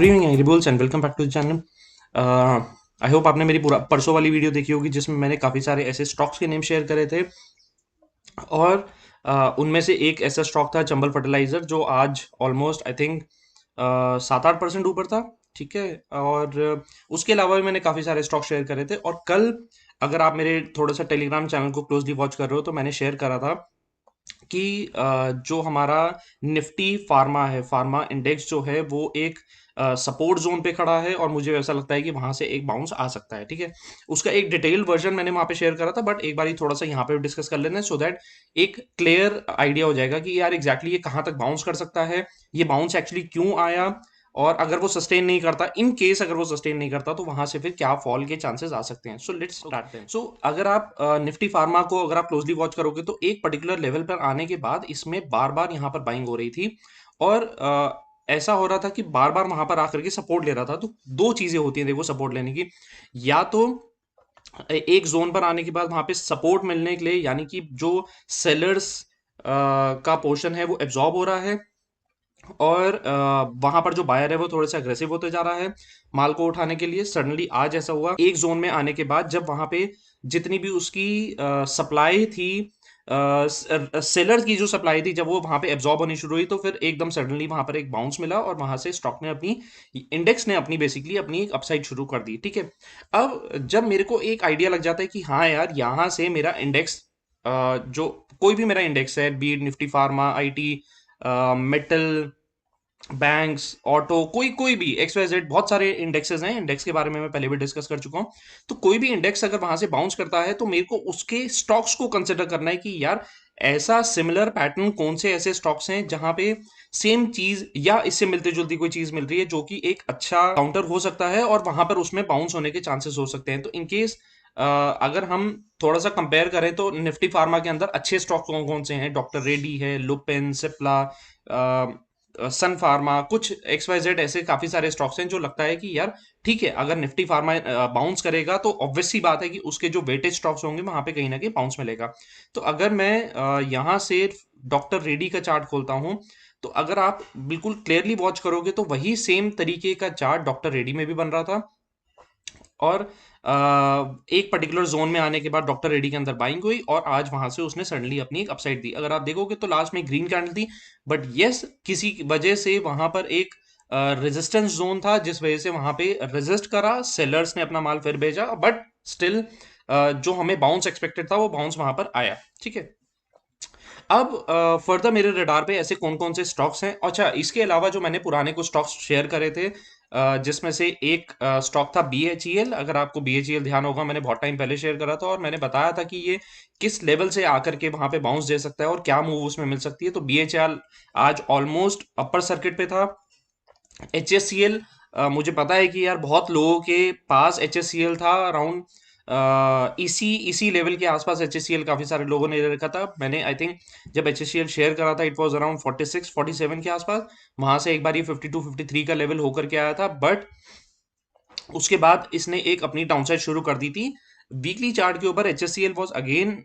Good evening agribulls and welcome back to the channel. I hope आपने मेरी पूरा परसों वाली वीडियो देखी होगी जिसमें मैंने काफ़ी सारे ऐसे स्टॉक्स के नेम शेयर करे थे और उनमें से एक ऐसा स्टॉक था चंबल फर्टिलाइजर जो आज ऑलमोस्ट आई थिंक 7-8% ऊपर था। ठीक है। और उसके अलावा भी मैंने काफ़ी सारे स्टॉक शेयर करे थे और कल अगर आप मेरे थोड़ा सा टेलीग्राम चैनल को क्लोजली वॉच कर रहे हो तो मैंने शेयर करा था कि जो हमारा निफ्टी फार्मा है, फार्मा इंडेक्स जो है वो एक सपोर्ट जोन पे खड़ा है और मुझे ऐसा लगता है कि वहां से एक बाउंस आ सकता है। ठीक है। उसका एक डिटेल वर्जन मैंने वहां पे शेयर करा था बट एक बार थोड़ा सा यहाँ पे डिस्कस कर लेते हैं सो दैट एक क्लियर आइडिया हो जाएगा कि यार एग्जैक्टली ये कहाँ तक बाउंस कर सकता है, ये बाउंस एक्चुअली क्यों आया और अगर वो सस्टेन नहीं करता, इन केस अगर वो सस्टेन नहीं करता तो वहां से फिर क्या फॉल के चांसेस आ सकते हैं। So let's start then. So अगर आप निफ्टी फार्मा को अगर आप क्लोजली वॉच करोगे तो एक पर्टिकुलर लेवल पर आने के बाद इसमें बार बार यहाँ पर बाइंग हो रही थी और ऐसा हो रहा था कि बार बार वहां पर आकर के सपोर्ट ले रहा था। तो दो चीजें होती हैं देखो सपोर्ट लेने की, या तो एक जोन पर आने के बाद वहां पे सपोर्ट मिलने के लिए यानी कि जो सेलर्स का पोर्शन है वो एब्जॉर्ब हो रहा है और वहां पर जो बायर है वो थोड़ा सा अग्रेसिव होते जा रहा है माल को उठाने के लिए। सडनली आज ऐसा हुआ एक जोन में आने के बाद जब वहां पे जितनी भी उसकी सप्लाई थी, सेलर की जो सप्लाई थी जब वो वहां पे एब्जॉर्ब होनी शुरू हुई तो फिर एकदम सडनली वहां पर एक बाउंस मिला और वहां से स्टॉक ने अपनी इंडेक्स ने अपनी बेसिकली अपनी एक अपसाइड शुरू कर दी। ठीक है। अब जब मेरे को एक आइडिया लग जाता है कि हाँ यार यहाँ से मेरा इंडेक्स, जो कोई भी मेरा इंडेक्स है, beat Nifty pharma IT metal banks auto, कोई कोई भी एक्स वाई जेड, बहुत सारे इंडेक्सेस हैं, इंडेक्स के बारे में मैं पहले भी डिस्कस कर चुका हूं। तो कोई भी इंडेक्स अगर वहां से बाउंस करता है तो मेरे को उसके स्टॉक्स को कंसिडर करना है कि यार ऐसा सिमिलर पैटर्न कौन से ऐसे स्टॉक्स हैं जहां पे सेम चीज या इससे मिलती जुलती कोई चीज मिल रही है जो कि एक अच्छा काउंटर हो सकता है और वहां पर उसमें बाउंस होने के चांसेस हो सकते हैं। तो इनकेस अगर हम थोड़ा सा कंपेयर करें तो निफ्टी फार्मा के अंदर अच्छे स्टॉक कौन कौन से हैं, डॉक्टर रेड्डी है, लुपिन, सिप्ला, सन फार्मा, कुछ एक्स वाई जेड, ऐसे काफी सारे स्टॉक्स हैं जो लगता है कि यार ठीक है अगर निफ्टी फार्मा बाउंस करेगा तो ऑब्वियस सी बात है कि उसके जो वेटेज स्टॉक्स होंगे वहां पे कहीं ना कहीं बाउंस मिलेगा। तो अगर मैं यहाँ से डॉक्टर रेड्डी का चार्ट खोलता हूं तो अगर आप बिल्कुल क्लियरली वॉच करोगे तो वही सेम तरीके का चार्ट डॉक्टर रेड्डी में भी बन रहा था और एक पर्टिकुलर जोन में आने के बाद डॉक्टर रेड्डी के अंदर बाइंग हुई और आज वहां से उसने सडनली अपनी एक अपसाइड दी। अगर आप देखोगे तो लास्ट में ग्रीन कैंडल थी बट यस किसी वजह से वहां पर एक रेजिस्टेंस जोन था जिस वजह से वहां पे रेजिस्ट करा, सेलर्स ने अपना माल फिर भेजा बट स्टिल जो हमें बाउंस एक्सपेक्टेड था वो बाउंस वहां पर आया। ठीक है। अब फर्दर मेरे रडार पे ऐसे कौन कौन से स्टॉक्स हैं, अच्छा इसके अलावा जो मैंने पुराने कुछ स्टॉक्स शेयर करे थे जिसमें से एक स्टॉक था BHEL। अगर आपको BHEL ध्यान होगा मैंने बहुत टाइम पहले शेयर करा था और मैंने बताया था कि ये किस लेवल से आकर के वहां पे बाउंस दे सकता है और क्या मूव उसमें मिल सकती है। तो BHEL आज ऑलमोस्ट अपर सर्किट पे था। HSCL, मुझे पता है कि यार बहुत लोगों के पास HSCL था अराउंड इसी लेवल के आसपास। HSCL काफी सारे लोगों ने ले रखा था। मैंने आई थिंक जब HSCL शेयर करा था इट वाज अराउंड 46-47 के आसपास, वहां से एक बार ये 52-53 का लेवल होकर के आया था बट उसके बाद इसने एक अपनी डाउनसाइड शुरू कर दी थी। वीकली चार्ट के ऊपर HSCL was again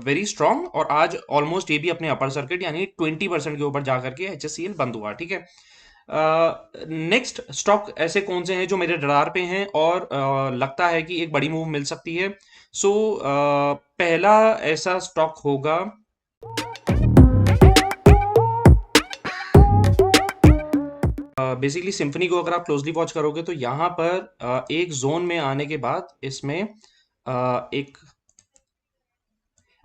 very strong और आज ऑलमोस्ट ये भी अपने अपर सर्किट यानी 20% के ऊपर जाकर के HSCL बंद हुआ। ठीक है। नेक्स्ट स्टॉक ऐसे कौन से हैं जो मेरे रडार पे हैं और लगता है कि एक बड़ी मूव मिल सकती है। सो पहला ऐसा स्टॉक होगा बेसिकली सिंफनी को। अगर आप क्लोजली वॉच करोगे तो यहाँ पर एक जोन में आने के बाद इसमें एक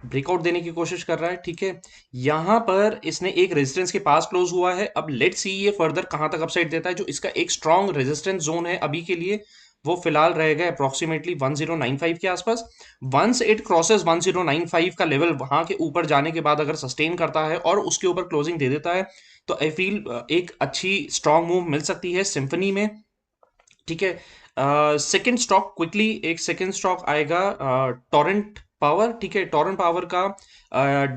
ब्रेकआउट देने की कोशिश कर रहा है। ठीक है। यहां पर इसने एक रेजिस्टेंस के पास क्लोज हुआ है। अब लेट्स सी ये फर्दर कहां तक अपसाइड देता है। जो इसका एक स्ट्रॉन्ग रेजिस्टेंस जोन है अभी के लिए वो फिलहाल रहेगा अप्रोक्सीमेटली 1095 के आसपास। वंस इट क्रॉसेस 1095 का लेवल, वहां के ऊपर जाने के बाद अगर सस्टेन करता है और उसके ऊपर क्लोजिंग दे देता है तो आई फील एक अच्छी स्ट्रॉन्ग मूव मिल सकती है सिंफनी में। ठीक है। सेकंड स्टॉक क्विकली, एक सेकंड स्टॉक आएगा टोरेंट पावर। ठीक है। टोरेंट पावर का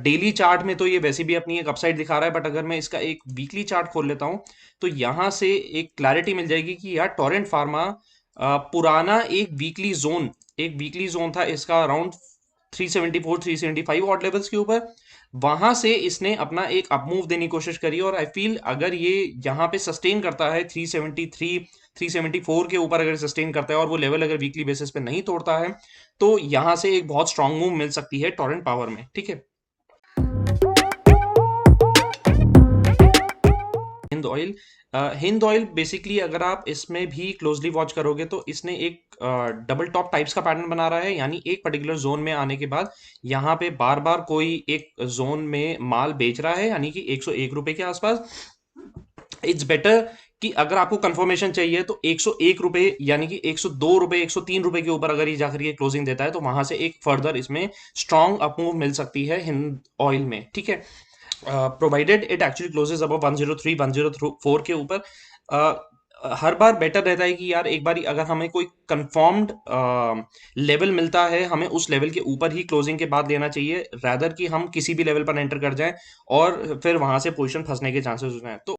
डेली चार्ट में तो ये वैसे भी अपनी एक अपसाइड दिखा रहा है बट अगर मैं इसका एक वीकली चार्ट खोल लेता हूं तो यहां से एक क्लैरिटी मिल जाएगी कि यार टोरेंट फार्मा पुराना एक वीकली जोन था इसका अराउंड 374-375 ऑड लेवल्स के ऊपर। वहां से इसने अपना एक अप मूव देने की कोशिश करी और आई फील अगर ये यहाँ पे सस्टेन करता है 373 374 के ऊपर अगर सस्टेन करता है और वो लेवल अगर वीकली बेसिस पे नहीं तोड़ता है तो यहाँ से एक बहुत स्ट्रांग मूव मिल सकती है टोरेंट पावर में, ठीक है। Hind oil, Hind oil basically अगर आप इसमें भी क्लोजली वॉच करोगे तो इसने एक डबल टॉप टाइप्स का पैटर्न बना रहा है, यानी एक पर्टिकुलर जोन में आने के बाद यहाँ पे बार बार कोई एक जोन में माल बेच रहा है, यानी कि 101 रुपए के आसपास। इट्स बेटर कि अगर आपको कंफर्मेशन चाहिए तो 101 रुपए यानी कि 102 रुपए 103 रुपए के ऊपर अगर ये जाकर ये क्लोजिंग देता है तो वहां से एक फर्दर इसमें स्ट्रॉन्ग अपमूव मिल सकती है हिंद ऑयल में, ठीक है। Provided it actually closes above 103 104 के ऊपर। हर बार बेटर रहता है कि यार एक बार अगर हमें कोई कंफर्म्ड लेवल मिलता है हमें उस लेवल के ऊपर ही क्लोजिंग के बाद लेना चाहिए, रादर कि हम किसी भी लेवल पर एंटर कर जाएं और फिर वहां से पोजीशन फंसने के चांसेस हो जाएं। तो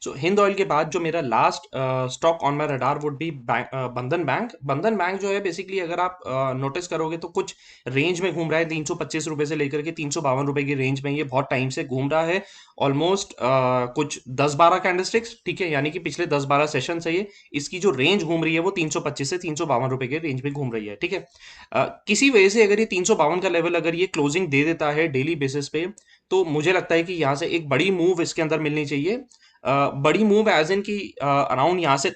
सो हिंद ऑयल के बाद जो मेरा last stock on my radar would be बंधन बैंक। बंधन बैंक जो है बेसिकली अगर आप नोटिस करोगे तो कुछ रेंज में घूम रहा है, 325 रुपए से लेकर के 352 रुपए की रेंज में ये बहुत टाइम से घूम रहा है। ऑलमोस्ट कुछ 10-12 कैंडलस्टिक्स, ठीक है, यानी कि पिछले 10-12 सेशन से ये इसकी जो रेंज घूम रही है वो 325 से 352 रुपए के रेंज में घूम रही है, ठीक है। किसी वजह से अगर ये 352 का लेवल अगर ये क्लोजिंग दे देता है डेली बेसिस पे तो मुझे लगता है कि यहाँ से एक बड़ी मूव इसके अंदर मिलनी चाहिए। बड़ी मूव एज इन की अराउंड यहाँ से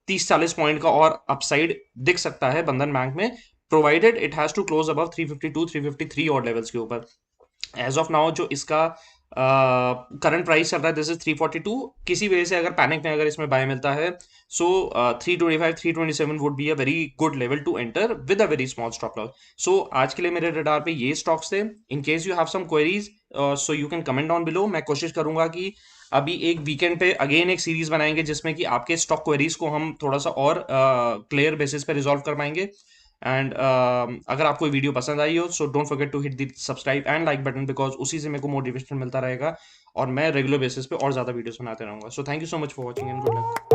30-40 पॉइंट का और अपसाइड दिख सकता है बंधन बैंक में, provided it has to close above 352 353 और लेवल्स के ऊपर। एज ऑफ नाउ जो इसका करंट प्राइस चल रहा है दिस इज 342। किसी वजह से अगर पैनिक में अगर इसमें बाय मिलता है so 325 327 would be a very good level to enter with a very small stop loss. So आज के लिए मेरे रडार पे ये स्टॉक्स थे। In case you have some queries so you can comment down below. मैं कोशिश करूंगा कि अभी एक वीकेंड पे अगेन एक सीरीज बनाएंगे जिसमें कि आपके स्टॉक क्वेरीज को हम थोड़ा सा और क्लियर बेसिस पे रिजॉल्व कर पाएंगे। एंड अगर आपको ये वीडियो पसंद आई हो so don't forget to hit the subscribe and like button, because उसी से मेरे को मोटिवेशन मिलता रहेगा और मैं रेगुलर बेसिस पे और ज़्यादा वीडियोस बनाते रहूंगा। So thank you so much for watching and good luck.